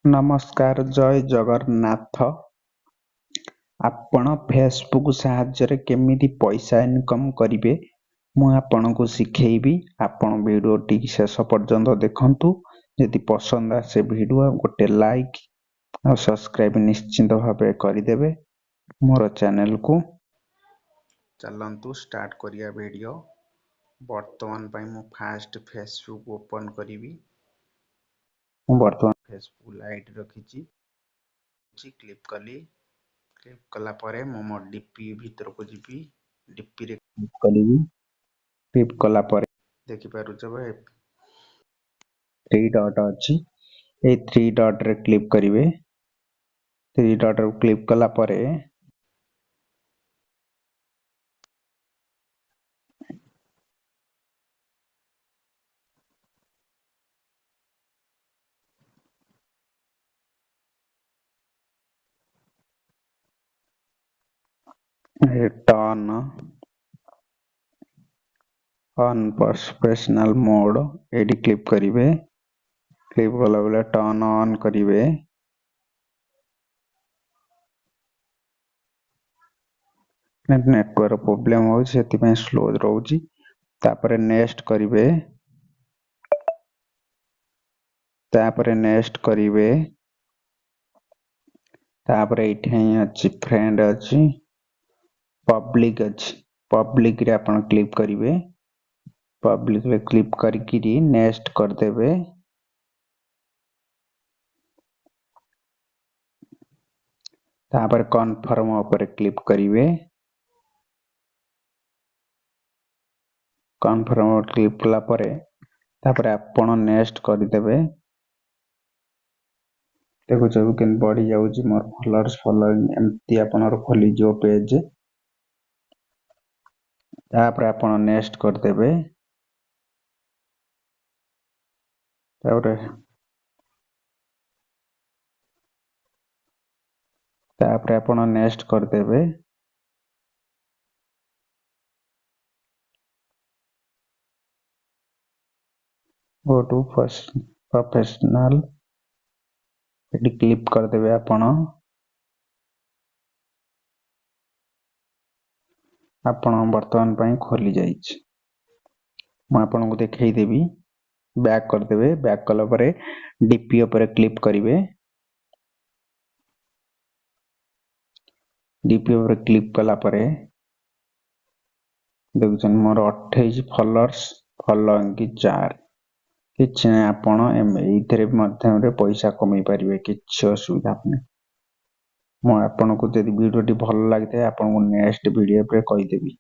नमस्कार जय जगन्नाथ। आपण फेसबुक साहाय्य केमिति पैसा इनकम करिवे मु आपनको शिखेबी। आपण वीडियो टी शेष पर्यंत देखंतु। यदि पसंद आसे वीडियो गोटे लाइक और सब्सक्राइब निश्चिंत भावे करदेवे मोर चैनल को। चलंतु स्टार्ट करिया वीडियो। वर्तमान पई मु फास्ट फेसबुक ओपन करिवि। वर्तमान फेसबुक लाइट रखिछि क्लिक कली। क्लिक कला परे मो डीपी भीतर को जीपी। डीपी रे क्लिक कली। क्लिक कला परे देखि पारु जबे 3 डॉट अछि। ए 3 डॉट रे क्लिक करिवे। 3 डॉट रे क्लिक कला परे टर्न ऑन प्रोफेशनल मोड एडी क्लिक करिवे। क्लिक कला बेले टर्न ऑन करिवे। नेटवर्क प्रॉब्लम हो सेति में स्लो रहउची। तापरे नेक्स्ट करिवे। तापरे नेक्स्ट करिवे। तापरे इठे अछि फ्रेंड अछि पब्लिक अछि। पब्लिक रे आपण क्लिक करिवे। पब्लिक रे क्लिक करकिरी नेक्स्ट कर देबे। तापर कन्फर्म ऊपर क्लिक करिवे। कन्फर्म क्लिक कला परे तापर आपण नेक्स्ट कर देबे। देखो जब केन बढ़ी जाउची मोर फॉलोअर्स फॉलोइंग एमती आपनर खोली जो पेज। तापर आपण नेक्स्ट कर देबे। तापर आपण नेक्स्ट कर देबे। गो टू फर्स्ट प्रोफेशनल एडी क्लिक कर देबे। आपण वर्तमान पई खोली जाइछ। मैं आपन को देखाई देबी। बैक कर देबे। बैक कला परे डीपी ऊपर क्लिक करिवे। डीपी ऊपर क्लिक कला परे देखुछन मोर 28 फॉलोअर्स फॉलोइंग की 4 किछ नै। आपण एइथरे माध्यम रे पैसा कमाई परिवे किछ असुविधा नै। मु आपन को यदि वीडियो टी भल लागिते आपन को नेक्स्ट वीडियो पे कहि देबी।